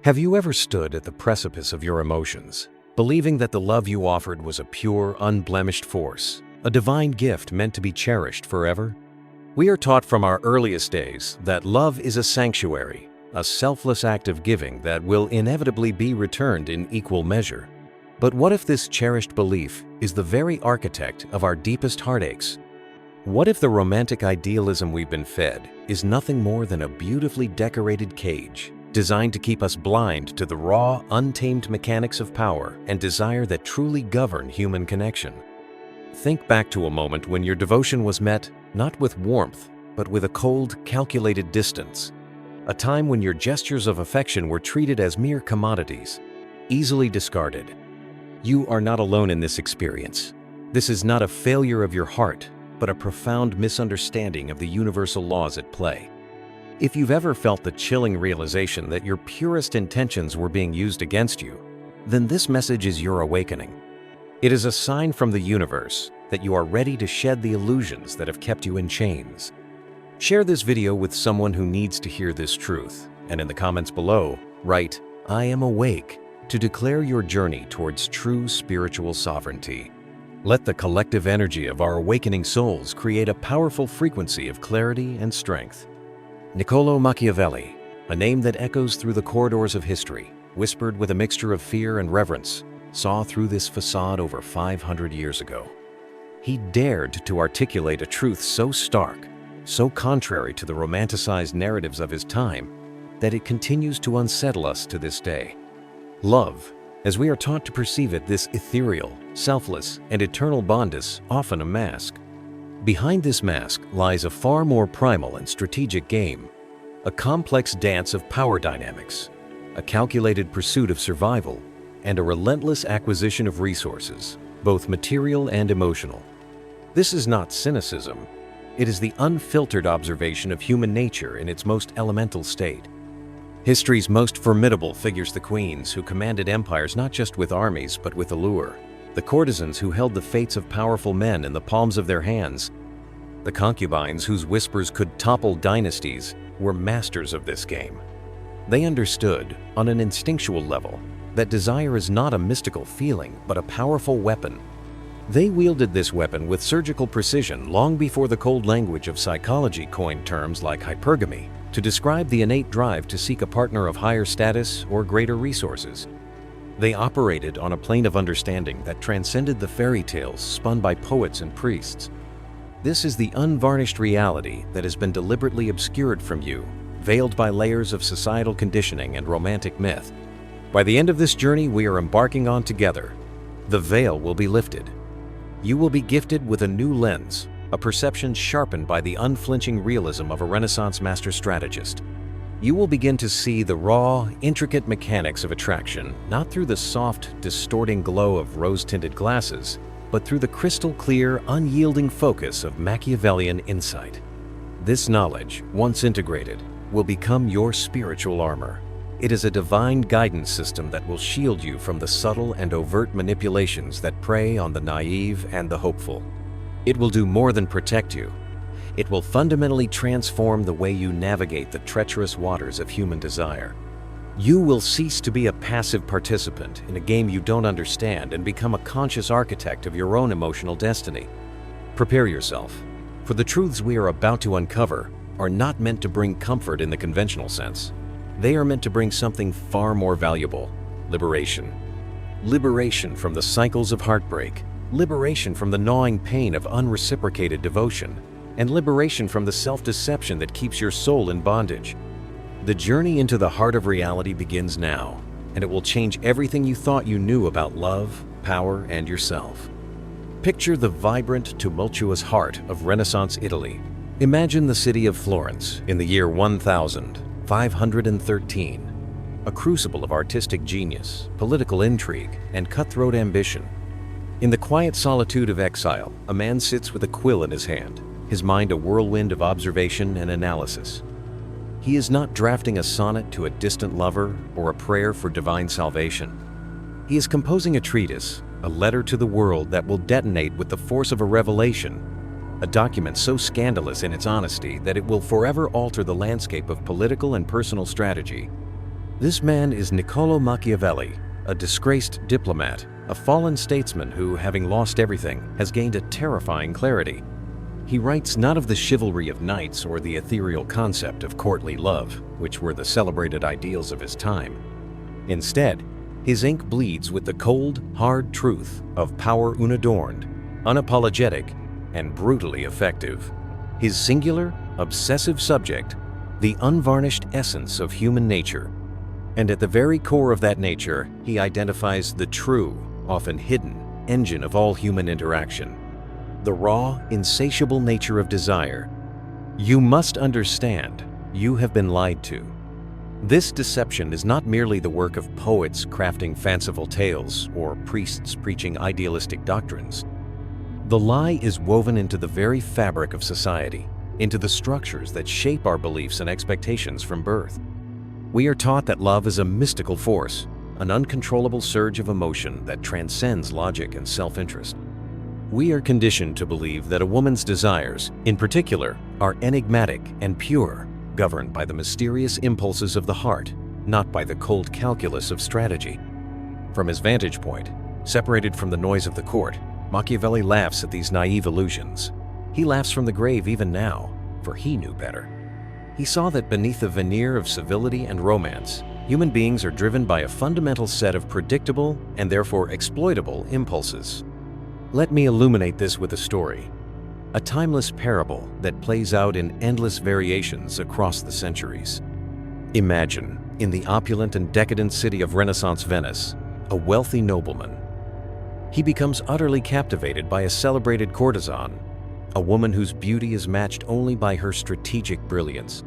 Have you ever stood at the precipice of your emotions, believing that the love you offered was a pure, unblemished force, a divine gift meant to be cherished forever? We are taught from our earliest days that love is a sanctuary, a selfless act of giving that will inevitably be returned in equal measure. But what if this cherished belief is the very architect of our deepest heartaches? What if the romantic idealism we've been fed is nothing more than a beautifully decorated cage, designed to keep us blind to the raw, untamed mechanics of power and desire that truly govern human connection? Think back to a moment when your devotion was met not with warmth, but with a cold, calculated distance. A time when your gestures of affection were treated as mere commodities, easily discarded. You are not alone in this experience. This is not a failure of your heart, but a profound misunderstanding of the universal laws at play. If you've ever felt the chilling realization that your purest intentions were being used against you, then this message is your awakening. It is a sign from the universe that you are ready to shed the illusions that have kept you in chains. Share this video with someone who needs to hear this truth, and in the comments below, write, "I am awake," to declare your journey towards true spiritual sovereignty. Let the collective energy of our awakening souls create a powerful frequency of clarity and strength. Niccolò Machiavelli, a name that echoes through the corridors of history, whispered with a mixture of fear and reverence, saw through this facade over 500 years ago. He dared to articulate a truth so stark, so contrary to the romanticized narratives of his time, that it continues to unsettle us to this day. Love, as we are taught to perceive it, this ethereal, selfless, and eternal bond, is often a mask. Behind this mask lies a far more primal and strategic game, a complex dance of power dynamics, a calculated pursuit of survival, and a relentless acquisition of resources, both material and emotional. This is not cynicism. It is the unfiltered observation of human nature in its most elemental state. History's most formidable figures, the queens who commanded empires not just with armies but with allure, the courtesans who held the fates of powerful men in the palms of their hands, the concubines whose whispers could topple dynasties, were masters of this game. They understood, on an instinctual level, that desire is not a mystical feeling but a powerful weapon. They wielded this weapon with surgical precision long before the cold language of psychology coined terms like hypergamy to describe the innate drive to seek a partner of higher status or greater resources. They operated on a plane of understanding that transcended the fairy tales spun by poets and priests. This is the unvarnished reality that has been deliberately obscured from you, veiled by layers of societal conditioning and romantic myth. By the end of this journey we are embarking on together, the veil will be lifted. You will be gifted with a new lens, a perception sharpened by the unflinching realism of a Renaissance master strategist. You will begin to see the raw, intricate mechanics of attraction, not through the soft, distorting glow of rose-tinted glasses, but through the crystal-clear, unyielding focus of Machiavellian insight. This knowledge, once integrated, will become your spiritual armor. It is a divine guidance system that will shield you from the subtle and overt manipulations that prey on the naive and the hopeful. It will do more than protect you. It will fundamentally transform the way you navigate the treacherous waters of human desire. You will cease to be a passive participant in a game you don't understand and become a conscious architect of your own emotional destiny. Prepare yourself, for the truths we are about to uncover are not meant to bring comfort in the conventional sense. They are meant to bring something far more valuable: liberation. Liberation from the cycles of heartbreak, liberation from the gnawing pain of unreciprocated devotion, and liberation from the self-deception that keeps your soul in bondage. The journey into the heart of reality begins now, and it will change everything you thought you knew about love, power, and yourself. Picture the vibrant, tumultuous heart of Renaissance Italy. Imagine the city of Florence in the year 1513, a crucible of artistic genius, political intrigue, and cutthroat ambition. In the quiet solitude of exile, a man sits with a quill in his hand, his mind a whirlwind of observation and analysis. He is not drafting a sonnet to a distant lover or a prayer for divine salvation. He is composing a treatise, a letter to the world that will detonate with the force of a revelation, a document so scandalous in its honesty that it will forever alter the landscape of political and personal strategy. This man is Niccolò Machiavelli, a disgraced diplomat, a fallen statesman who, having lost everything, has gained a terrifying clarity. He writes not of the chivalry of knights or the ethereal concept of courtly love, which were the celebrated ideals of his time. Instead, his ink bleeds with the cold, hard truth of power unadorned, unapologetic, and brutally effective. His singular, obsessive subject, the unvarnished essence of human nature. And at the very core of that nature, he identifies the true, often hidden, engine of all human interaction. The raw, insatiable nature of desire. You must understand, you have been lied to. This deception is not merely the work of poets crafting fanciful tales or priests preaching idealistic doctrines. The lie is woven into the very fabric of society, into the structures that shape our beliefs and expectations from birth. We are taught that love is a mystical force, an uncontrollable surge of emotion that transcends logic and self-interest. We are conditioned to believe that a woman's desires, in particular, are enigmatic and pure, governed by the mysterious impulses of the heart, not by the cold calculus of strategy. From his vantage point, separated from the noise of the court, Machiavelli laughs at these naive illusions. He laughs from the grave even now, for he knew better. He saw that beneath the veneer of civility and romance, human beings are driven by a fundamental set of predictable and therefore exploitable impulses. Let me illuminate this with a story, a timeless parable that plays out in endless variations across the centuries. Imagine, in the opulent and decadent city of Renaissance Venice, a wealthy nobleman. He becomes utterly captivated by a celebrated courtesan, a woman whose beauty is matched only by her strategic brilliance.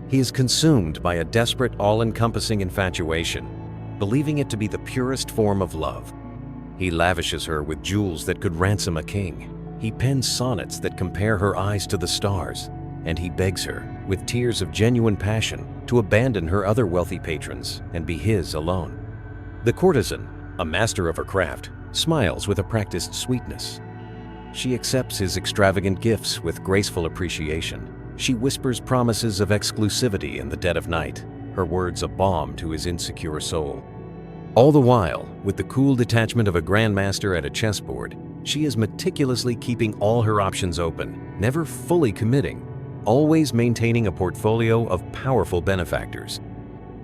He is consumed by a desperate, all-encompassing infatuation, believing it to be the purest form of love. He lavishes her with jewels that could ransom a king. He pens sonnets that compare her eyes to the stars, and he begs her, with tears of genuine passion, to abandon her other wealthy patrons and be his alone. The courtesan, a master of her craft, smiles with a practiced sweetness. She accepts his extravagant gifts with graceful appreciation. She whispers promises of exclusivity in the dead of night, her words a balm to his insecure soul. All the while, with the cool detachment of a grandmaster at a chessboard, she is meticulously keeping all her options open, never fully committing, always maintaining a portfolio of powerful benefactors.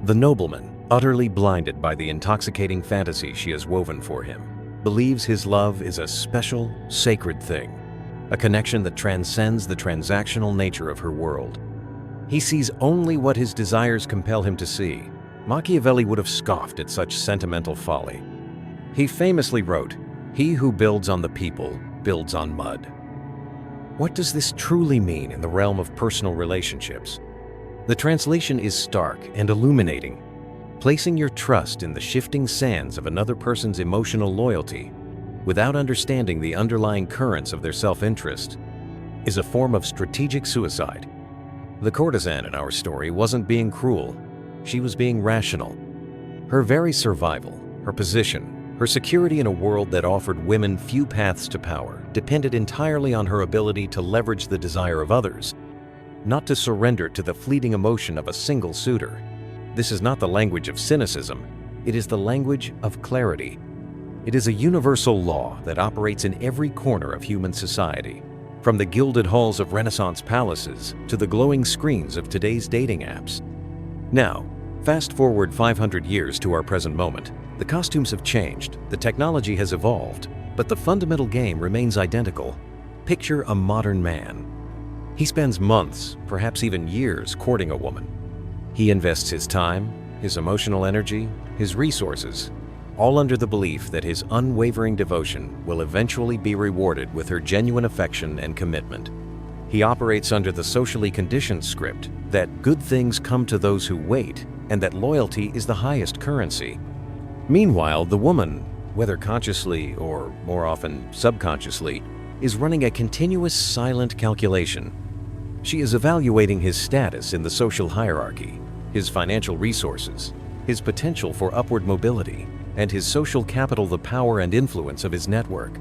The nobleman, utterly blinded by the intoxicating fantasy she has woven for him, believes his love is a special, sacred thing, a connection that transcends the transactional nature of her world. He sees only what his desires compel him to see. Machiavelli would have scoffed at such sentimental folly. He famously wrote, "He who builds on the people builds on mud." What does this truly mean in the realm of personal relationships? The translation is stark and illuminating. Placing your trust in the shifting sands of another person's emotional loyalty, without understanding the underlying currents of their self-interest, is a form of strategic suicide. The courtesan in our story wasn't being cruel. She was being rational. Her very survival, her position, her security in a world that offered women few paths to power depended entirely on her ability to leverage the desire of others, not to surrender to the fleeting emotion of a single suitor. This is not the language of cynicism. It is the language of clarity. It is a universal law that operates in every corner of human society, from the gilded halls of Renaissance palaces to the glowing screens of today's dating apps. Now, fast forward 500 years to our present moment. The costumes have changed, the technology has evolved, but the fundamental game remains identical. Picture a modern man. He spends months, perhaps even years, courting a woman. He invests his time, his emotional energy, his resources, all under the belief that his unwavering devotion will eventually be rewarded with her genuine affection and commitment. He operates under the socially conditioned script that good things come to those who wait and that loyalty is the highest currency. Meanwhile, the woman, whether consciously or more often subconsciously, is running a continuous silent calculation. She is evaluating his status in the social hierarchy, his financial resources, his potential for upward mobility, and his social capital, the power and influence of his network.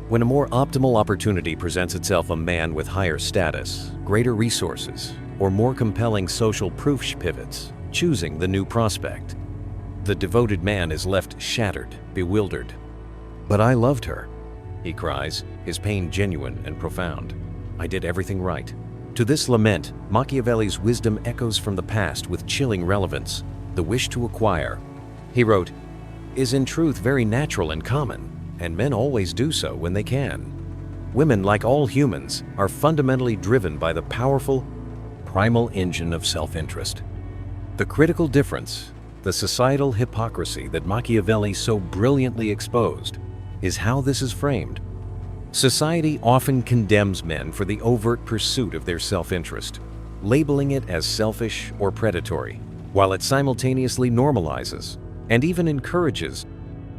When a more optimal opportunity presents itself, a man with higher status, greater resources, or more compelling social proof pivots, choosing the new prospect. The devoted man is left shattered, bewildered. "But I loved her," he cries, his pain genuine and profound. "I did everything right." To this lament, Machiavelli's wisdom echoes from the past with chilling relevance. The wish to acquire, he wrote, is in truth very natural and common, and men always do so when they can. Women, like all humans, are fundamentally driven by the powerful, primal engine of self-interest. The critical difference, the societal hypocrisy that Machiavelli so brilliantly exposed, is how this is framed. Society often condemns men for the overt pursuit of their self-interest, labeling it as selfish or predatory, while it simultaneously normalizes and even encourages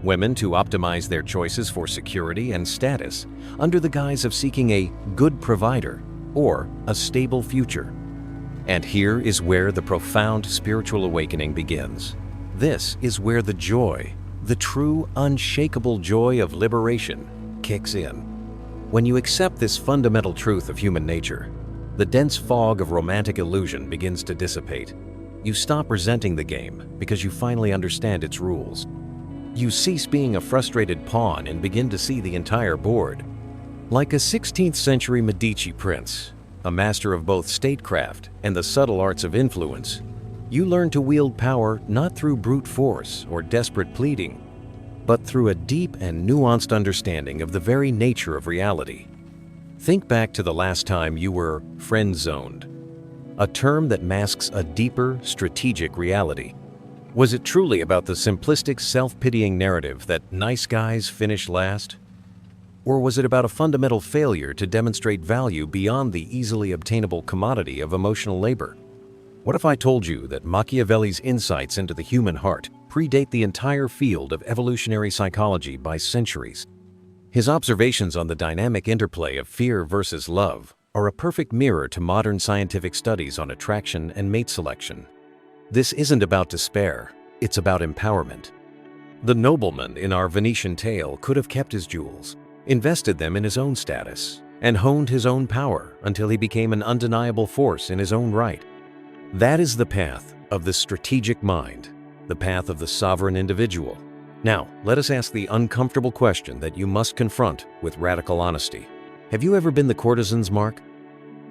women to optimize their choices for security and status under the guise of seeking a good provider or a stable future. And here is where the profound spiritual awakening begins. This is where the joy, the true, unshakable joy of liberation, kicks in. When you accept this fundamental truth of human nature, the dense fog of romantic illusion begins to dissipate. You stop resenting the game because you finally understand its rules. You cease being a frustrated pawn and begin to see the entire board. Like a 16th century Medici prince, a master of both statecraft and the subtle arts of influence, you learn to wield power not through brute force or desperate pleading, but through a deep and nuanced understanding of the very nature of reality. Think back to the last time you were friend-zoned, a term that masks a deeper, strategic reality. Was it truly about the simplistic, self-pitying narrative that nice guys finish last? Or was it about a fundamental failure to demonstrate value beyond the easily obtainable commodity of emotional labor? What if I told you that Machiavelli's insights into the human heart predate the entire field of evolutionary psychology by centuries? His observations on the dynamic interplay of fear versus love are a perfect mirror to modern scientific studies on attraction and mate selection. This isn't about despair, it's about empowerment. The nobleman in our Venetian tale could have kept his jewels, invested them in his own status, and honed his own power until he became an undeniable force in his own right. That is the path of the strategic mind, the path of the sovereign individual. Now, let us ask the uncomfortable question that you must confront with radical honesty. Have you ever been the courtesan's mark?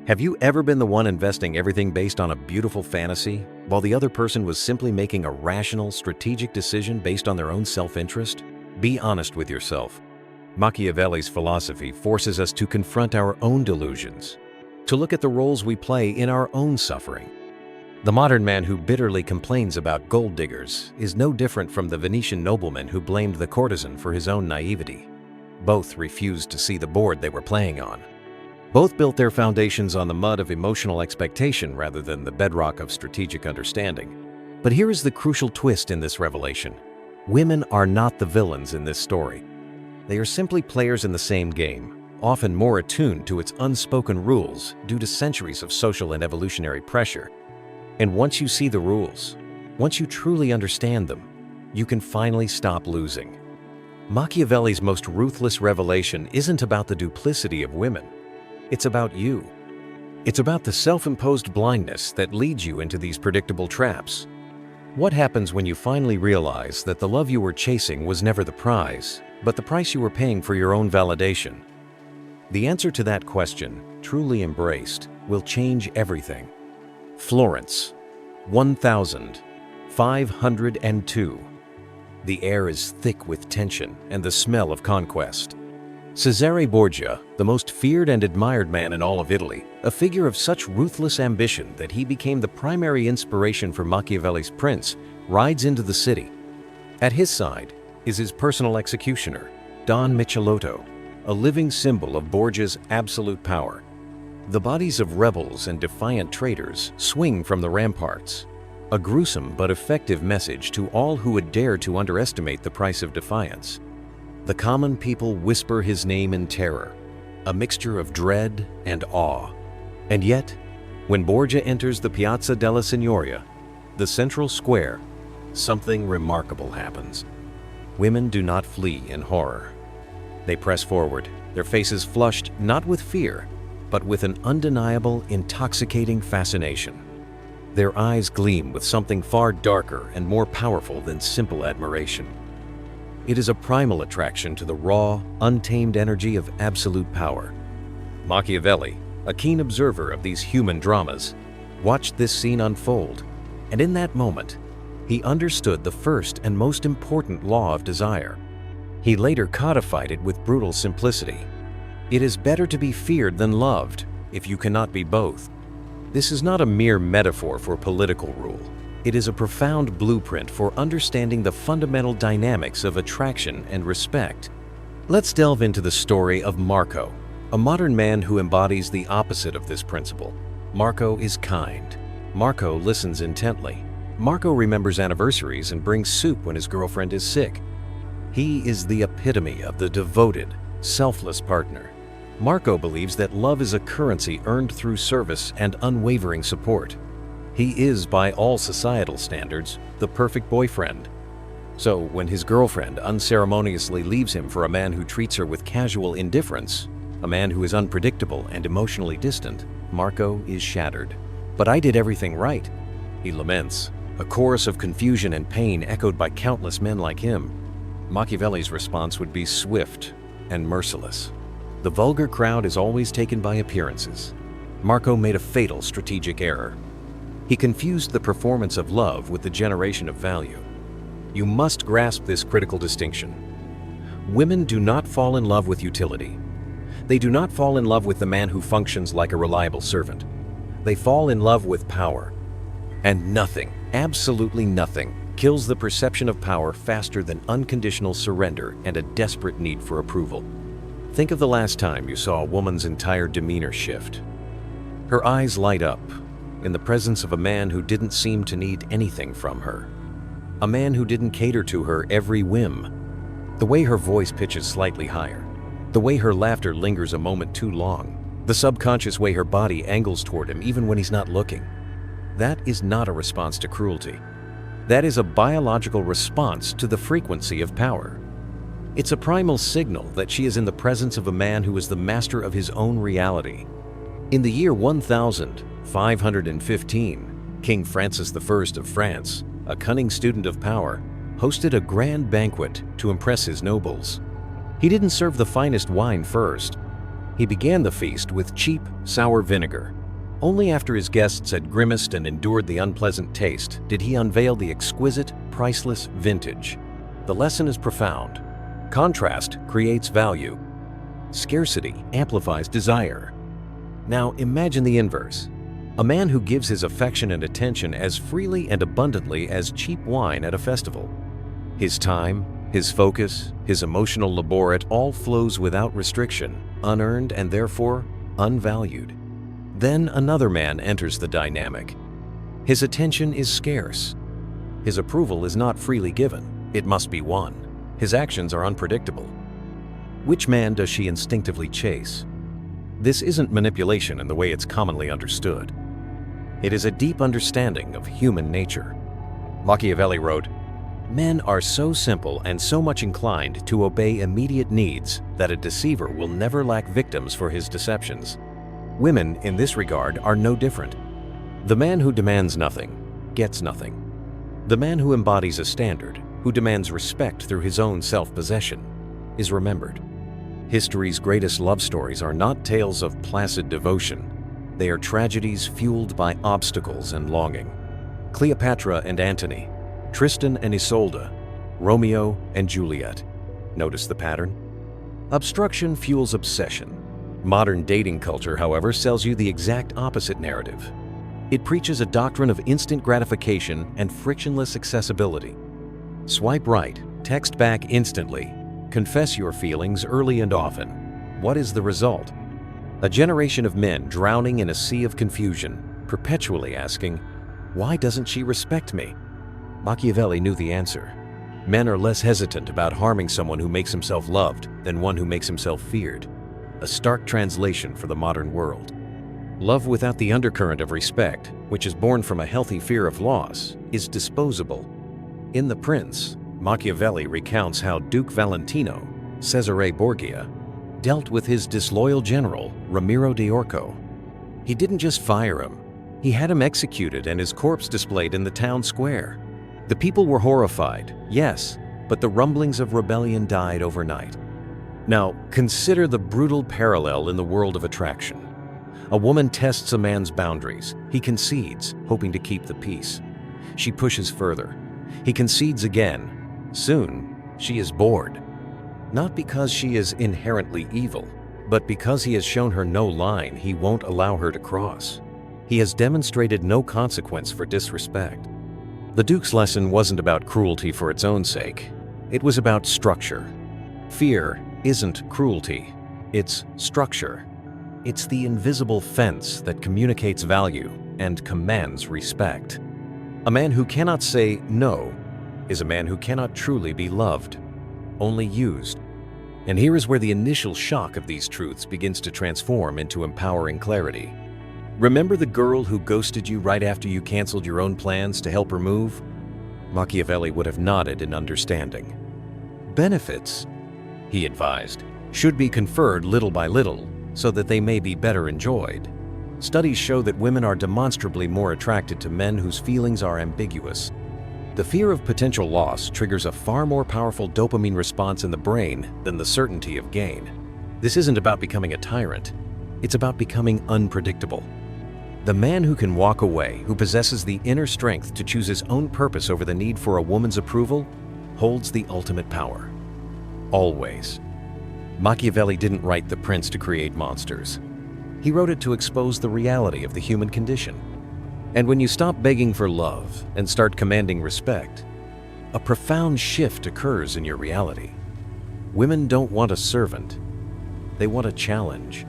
Have you ever been the one investing everything based on a beautiful fantasy, while the other person was simply making a rational, strategic decision based on their own self-interest? Be honest with yourself. Machiavelli's philosophy forces us to confront our own delusions, to look at the roles we play in our own suffering. The modern man who bitterly complains about gold diggers is no different from the Venetian nobleman who blamed the courtesan for his own naivety. Both refused to see the board they were playing on. Both built their foundations on the mud of emotional expectation rather than the bedrock of strategic understanding. But here is the crucial twist in this revelation. Women are not the villains in this story. They are simply players in the same game, often more attuned to its unspoken rules due to centuries of social and evolutionary pressure. And once you see the rules, once you truly understand them, you can finally stop losing. Machiavelli's most ruthless revelation isn't about the duplicity of women. It's about you. It's about the self-imposed blindness that leads you into these predictable traps. What happens when you finally realize that the love you were chasing was never the prize, but the price you were paying for your own validation? The answer to that question, truly embraced, will change everything. Florence, 1502. The air is thick with tension and the smell of conquest. Cesare Borgia, the most feared and admired man in all of Italy, a figure of such ruthless ambition that he became the primary inspiration for Machiavelli's prince, rides into the city. At his side is his personal executioner, Don Michelotto, a living symbol of Borgia's absolute power. The bodies of rebels and defiant traitors swing from the ramparts, a gruesome but effective message to all who would dare to underestimate the price of defiance. The common people whisper his name in terror, a mixture of dread and awe. And yet, when Borgia enters the Piazza della Signoria, the central square, something remarkable happens. Women do not flee in horror. They press forward, their faces flushed not with fear, but with an undeniable, intoxicating fascination. Their eyes gleam with something far darker and more powerful than simple admiration. It is a primal attraction to the raw, untamed energy of absolute power. Machiavelli, a keen observer of these human dramas, watched this scene unfold, and in that moment, he understood the first and most important law of desire. He later codified it with brutal simplicity. It is better to be feared than loved, if you cannot be both. This is not a mere metaphor for political rule. It is a profound blueprint for understanding the fundamental dynamics of attraction and respect. Let's delve into the story of Marco, a modern man who embodies the opposite of this principle. Marco is kind. Marco listens intently. Marco remembers anniversaries and brings soup when his girlfriend is sick. He is the epitome of the devoted, selfless partner. Marco believes that love is a currency earned through service and unwavering support. He is, by all societal standards, the perfect boyfriend. So, when his girlfriend unceremoniously leaves him for a man who treats her with casual indifference, a man who is unpredictable and emotionally distant, Marco is shattered. "But I did everything right," he laments, a chorus of confusion and pain echoed by countless men like him. Machiavelli's response would be swift and merciless. The vulgar crowd is always taken by appearances. Marco made a fatal strategic error. He confused the performance of love with the generation of value. You must grasp this critical distinction. Women do not fall in love with utility. They do not fall in love with the man who functions like a reliable servant. They fall in love with power. And nothing, absolutely nothing, kills the perception of power faster than unconditional surrender and a desperate need for approval. Think of the last time you saw a woman's entire demeanor shift. Her eyes light up in the presence of a man who didn't seem to need anything from her. A man who didn't cater to her every whim. The way her voice pitches slightly higher. The way her laughter lingers a moment too long. The subconscious way her body angles toward him even when he's not looking. That is not a response to cruelty. That is a biological response to the frequency of power. It's a primal signal that she is in the presence of a man who is the master of his own reality. In the year 1515, King Francis I of France, a cunning student of power, hosted a grand banquet to impress his nobles. He didn't serve the finest wine first. He began the feast with cheap, sour vinegar. Only after his guests had grimaced and endured the unpleasant taste did he unveil the exquisite, priceless vintage. The lesson is profound. Contrast creates value. Scarcity amplifies desire. Now imagine the inverse. A man who gives his affection and attention as freely and abundantly as cheap wine at a festival. His time, his focus, his emotional labor, it all flows without restriction, unearned and therefore unvalued. Then another man enters the dynamic. His attention is scarce. His approval is not freely given. It must be won. His actions are unpredictable. Which man does she instinctively chase? This isn't manipulation in the way it's commonly understood. It is a deep understanding of human nature. Machiavelli wrote, "Men are so simple and so much inclined to obey immediate needs that a deceiver will never lack victims for his deceptions. Women, in this regard, are no different. The man who demands nothing gets nothing. The man who embodies a standard, who demands respect through his own self-possession, is remembered." History's greatest love stories are not tales of placid devotion. They are tragedies fueled by obstacles and longing. Cleopatra and Antony, Tristan and Isolde, Romeo and Juliet. Notice the pattern? Obstruction fuels obsession. Modern dating culture, however, sells you the exact opposite narrative. It preaches a doctrine of instant gratification and frictionless accessibility. Swipe right, text back instantly, confess your feelings early and often. What is the result? A generation of men drowning in a sea of confusion, perpetually asking, "Why doesn't she respect me?" Machiavelli knew the answer. Men are less hesitant about harming someone who makes himself loved than one who makes himself feared. A stark translation for the modern world. Love without the undercurrent of respect, which is born from a healthy fear of loss, is disposable. In The Prince, Machiavelli recounts how Duke Valentino, Cesare Borgia, dealt with his disloyal general, Ramiro de Orco. He didn't just fire him, He had him executed and his corpse displayed in the town square. The people were horrified, yes, but the rumblings of rebellion died overnight. Now, consider the brutal parallel in the world of attraction. A woman tests a man's boundaries. He concedes, hoping to keep the peace. She pushes further. He concedes again. Soon, she is bored. Not because she is inherently evil, but because he has shown her no line he won't allow her to cross. He has demonstrated no consequence for disrespect. The Duke's lesson wasn't about cruelty for its own sake. It was about structure. Fear isn't cruelty, it's structure. It's the invisible fence that communicates value and commands respect. A man who cannot say no is a man who cannot truly be loved, only used. And here is where the initial shock of these truths begins to transform into empowering clarity. Remember the girl who ghosted you right after you canceled your own plans to help her move? Machiavelli would have nodded in understanding. Benefits, he advised, should be conferred little by little so that they may be better enjoyed. Studies show that women are demonstrably more attracted to men whose feelings are ambiguous. The fear of potential loss triggers a far more powerful dopamine response in the brain than the certainty of gain. This isn't about becoming a tyrant. It's about becoming unpredictable. The man who can walk away, who possesses the inner strength to choose his own purpose over the need for a woman's approval, holds the ultimate power. Always. Machiavelli didn't write The Prince to create monsters. He wrote it to expose the reality of the human condition. And when you stop begging for love and start commanding respect, a profound shift occurs in your reality. Women don't want a servant. They want a challenge.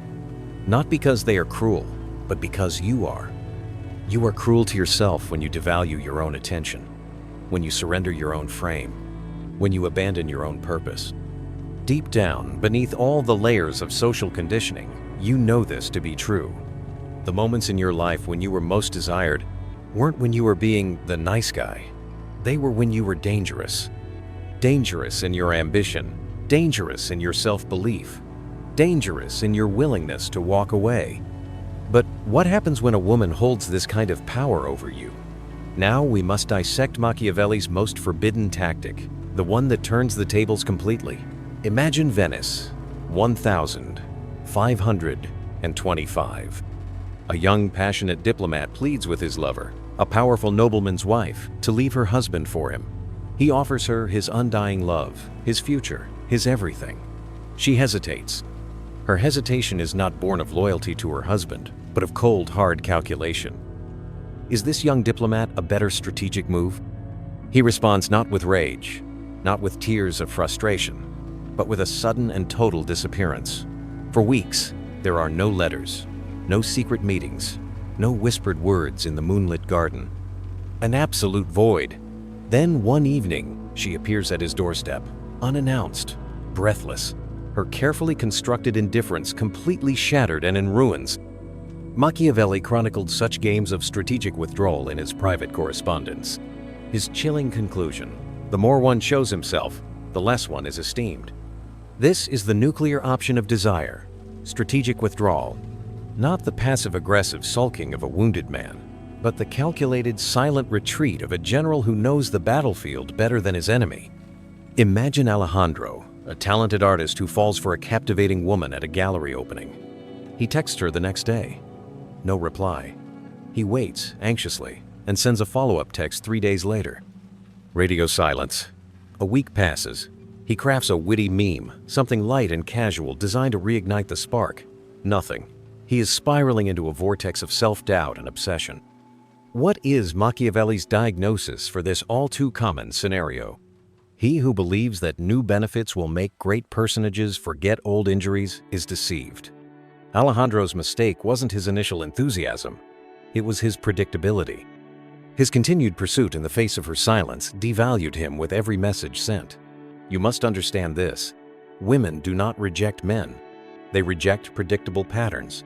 Not because they are cruel, but because you are. You are cruel to yourself when you devalue your own attention, when you surrender your own frame, when you abandon your own purpose. Deep down, beneath all the layers of social conditioning, you know this to be true. The moments in your life when you were most desired weren't when you were being the nice guy. They were when you were dangerous. Dangerous in your ambition, dangerous in your self-belief, dangerous in your willingness to walk away. But what happens when a woman holds this kind of power over you? Now we must dissect Machiavelli's most forbidden tactic, the one that turns the tables completely. Imagine Venice, 1525. A young, passionate diplomat pleads with his lover, a powerful nobleman's wife, to leave her husband for him. He offers her his undying love, his future, his everything. She hesitates. Her hesitation is not born of loyalty to her husband, but of cold, hard calculation. Is this young diplomat a better strategic move? He responds not with rage, not with tears of frustration, but with a sudden and total disappearance. For weeks, there are no letters, no secret meetings, no whispered words in the moonlit garden. An absolute void. Then one evening, she appears at his doorstep, unannounced, breathless, her carefully constructed indifference completely shattered and in ruins. Machiavelli chronicled such games of strategic withdrawal in his private correspondence. His chilling conclusion: the more one shows himself, the less one is esteemed. This is the nuclear option of desire, strategic withdrawal, not the passive-aggressive sulking of a wounded man, but the calculated, silent retreat of a general who knows the battlefield better than his enemy. Imagine Alejandro, a talented artist who falls for a captivating woman at a gallery opening. He texts her the next day. No reply. He waits anxiously and sends a follow-up text 3 days later. Radio silence. A week passes. He crafts a witty meme, something light and casual designed to reignite the spark. Nothing. He is spiraling into a vortex of self-doubt and obsession. What is Machiavelli's diagnosis for this all-too-common scenario? He who believes that new benefits will make great personages forget old injuries is deceived. Alejandro's mistake wasn't his initial enthusiasm. It was his predictability. His continued pursuit in the face of her silence devalued him with every message sent. You must understand this. Women do not reject men. They reject predictable patterns.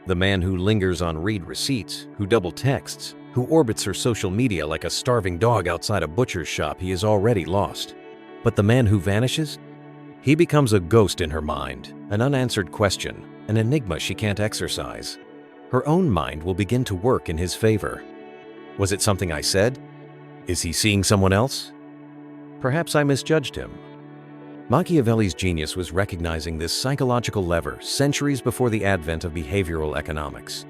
The man who lingers on read receipts, who double texts, who orbits her social media like a starving dog outside a butcher's shop he is already lost. But the man who vanishes? He becomes a ghost in her mind, an unanswered question, an enigma she can't exorcise. her own mind will begin to work in his favor. Was it something I said? Is he seeing someone else? Perhaps I misjudged him. Machiavelli's genius was recognizing this psychological lever centuries before the advent of behavioral economics.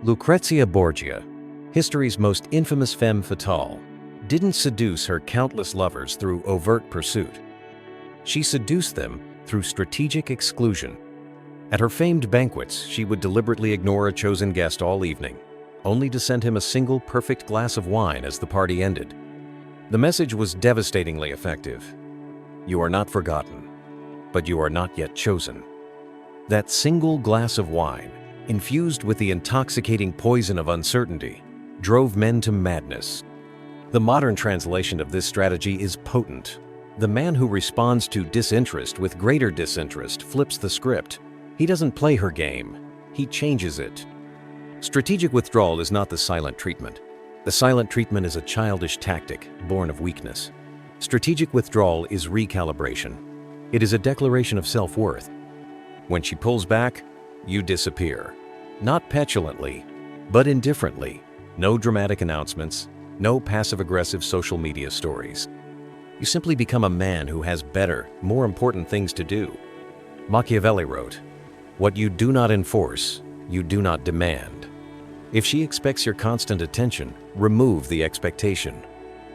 Lucrezia Borgia, history's most infamous femme fatale, didn't seduce her countless lovers through overt pursuit. She seduced them through strategic exclusion. At her famed banquets, she would deliberately ignore a chosen guest all evening, only to send him a single perfect glass of wine as the party ended. The message was devastatingly effective. You are not forgotten, but you are not yet chosen. That single glass of wine, infused with the intoxicating poison of uncertainty, drove men to madness. The modern translation of this strategy is potent. The man who responds to disinterest with greater disinterest flips the script. He doesn't play her game, he changes it. Strategic withdrawal is not the silent treatment. The silent treatment is a childish tactic born of weakness. Strategic withdrawal is recalibration. It is a declaration of self-worth. When she pulls back, you disappear. Not petulantly, but indifferently. No dramatic announcements, no passive-aggressive social media stories. You simply become a man who has better, more important things to do. Machiavelli wrote, "What you do not enforce, you do not demand." If she expects your constant attention, remove the expectation.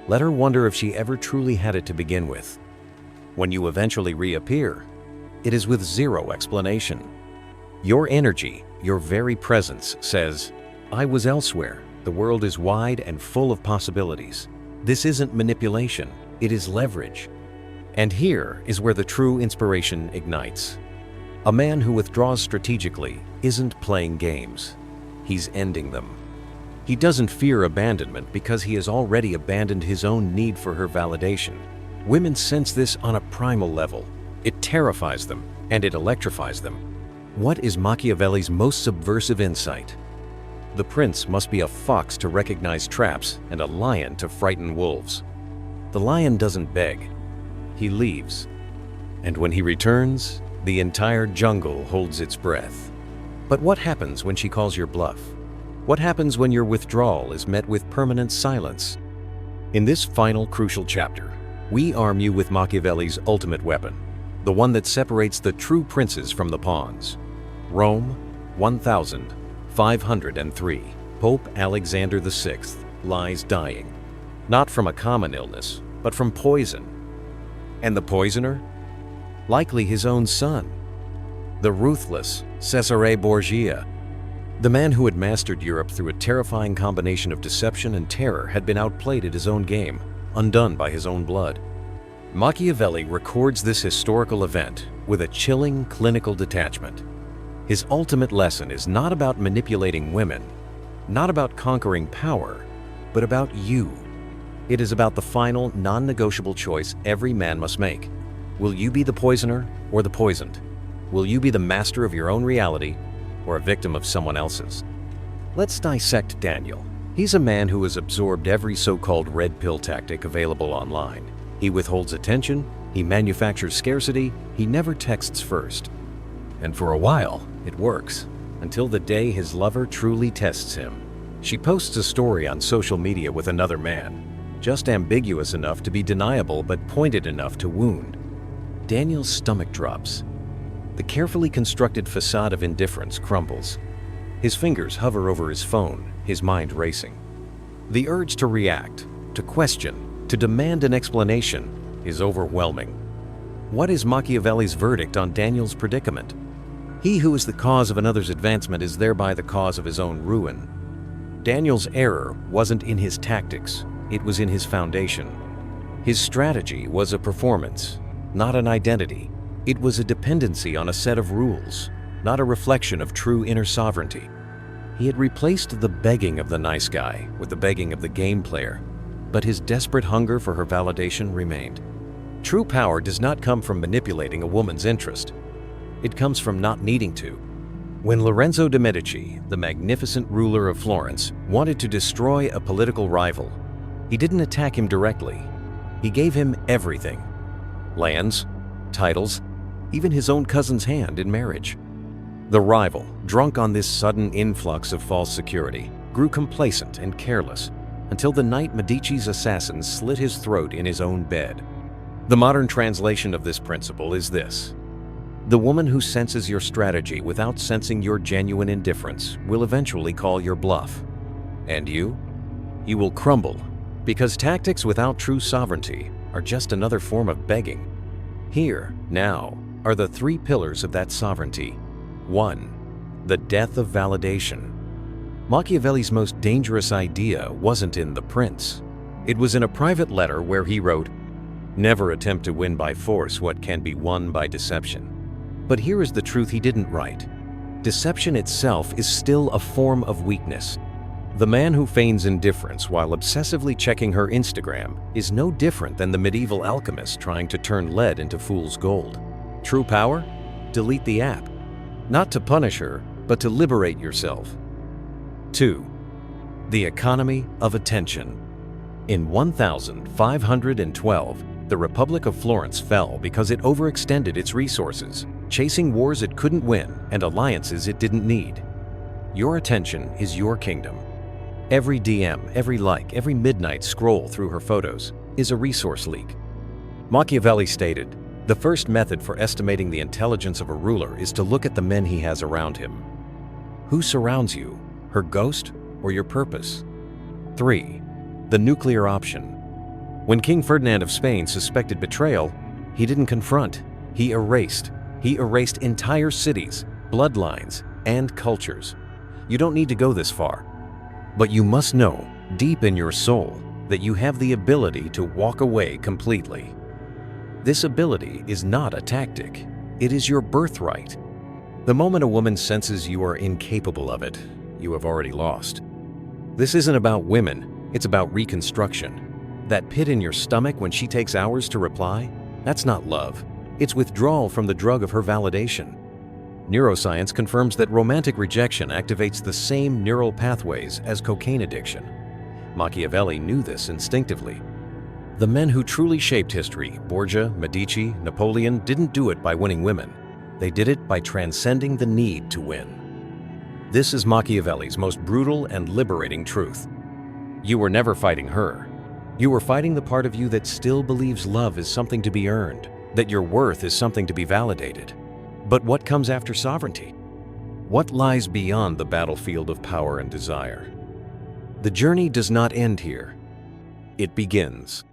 Let her wonder if she ever truly had it to begin with. When you eventually reappear, it is with zero explanation. Your energy, your very presence says, "I was elsewhere. The world is wide and full of possibilities." This isn't manipulation, it is leverage. And here is where the true inspiration ignites. A man who withdraws strategically isn't playing games. He's ending them. He doesn't fear abandonment because he has already abandoned his own need for her validation. Women sense this on a primal level. It terrifies them, and it electrifies them. What is Machiavelli's most subversive insight? The prince must be a fox to recognize traps and a lion to frighten wolves. The lion doesn't beg. He leaves. And when he returns, the entire jungle holds its breath. But what happens when she calls your bluff? What happens when your withdrawal is met with permanent silence? In this final crucial chapter, we arm you with Machiavelli's ultimate weapon, the one that separates the true princes from the pawns. Rome, 1503. Pope Alexander VI lies dying, not from a common illness, but from poison. And the poisoner? Likely his own son, the ruthless Cesare Borgia. The man who had mastered Europe through a terrifying combination of deception and terror had been outplayed at his own game, undone by his own blood. Machiavelli records this historical event with a chilling clinical detachment. His ultimate lesson is not about manipulating women, not about conquering power, but about you. It is about the final, non-negotiable choice every man must make. Will you be the poisoner or the poisoned? Will you be the master of your own reality or a victim of someone else's? Let's dissect Daniel. He's a man who has absorbed every so-called red pill tactic available online. He withholds attention, he manufactures scarcity, he never texts first. And for a while, it works, until the day his lover truly tests him. She posts a story on social media with another man, just ambiguous enough to be deniable but pointed enough to wound. Daniel's stomach drops. The carefully constructed facade of indifference crumbles. His fingers hover over his phone, his mind racing. The urge to react, to question, to demand an explanation is overwhelming. What is Machiavelli's verdict on Daniel's predicament? He who is the cause of another's advancement is thereby the cause of his own ruin. Daniel's error wasn't in his tactics, it was in his foundation. His strategy was a performance, not an identity. It was a dependency on a set of rules, not a reflection of true inner sovereignty. He had replaced the begging of the nice guy with the begging of the game player, but his desperate hunger for her validation remained. True power does not come from manipulating a woman's interest. It comes from not needing to. When Lorenzo de' Medici, the magnificent ruler of Florence, wanted to destroy a political rival, he didn't attack him directly. He gave him everything: lands, titles, even his own cousin's hand in marriage. The rival, drunk on this sudden influx of false security, grew complacent and careless until the night Medici's assassin slit his throat in his own bed. The modern translation of this principle is this: the woman who senses your strategy without sensing your genuine indifference will eventually call your bluff. And you? You will crumble, because tactics without true sovereignty are just another form of begging. Here, now, are the three pillars of that sovereignty. 1. The death of validation. Machiavelli's most dangerous idea wasn't in The Prince. It was in a private letter where he wrote, "Never attempt to win by force what can be won by deception." But here is the truth he didn't write. Deception itself is still a form of weakness. The man who feigns indifference while obsessively checking her Instagram is no different than the medieval alchemist trying to turn lead into fool's gold. True power? Delete the app. Not to punish her, but to liberate yourself. 2. The economy of attention. In 1512, the Republic of Florence fell because it overextended its resources, chasing wars it couldn't win and alliances it didn't need. Your attention is your kingdom. Every DM, every like, every midnight scroll through her photos is a resource leak. Machiavelli stated, "The first method for estimating the intelligence of a ruler is to look at the men he has around him." Who surrounds you? Her ghost or your purpose? 3. The nuclear option. When King Ferdinand of Spain suspected betrayal, he didn't confront, he erased. He erased entire cities, bloodlines, and cultures. You don't need to go this far. But you must know, deep in your soul, that you have the ability to walk away completely. This ability is not a tactic. It is your birthright. The moment a woman senses you are incapable of it, you have already lost. This isn't about women, it's about reconstruction. That pit in your stomach when she takes hours to reply, that's not love. It's withdrawal from the drug of her validation. Neuroscience confirms that romantic rejection activates the same neural pathways as cocaine addiction. Machiavelli knew this instinctively. The men who truly shaped history, Borgia, Medici, Napoleon, didn't do it by winning women. They did it by transcending the need to win. This is Machiavelli's most brutal and liberating truth. You were never fighting her. You were fighting the part of you that still believes love is something to be earned, that your worth is something to be validated. But what comes after sovereignty? What lies beyond the battlefield of power and desire? The journey does not end here. It begins.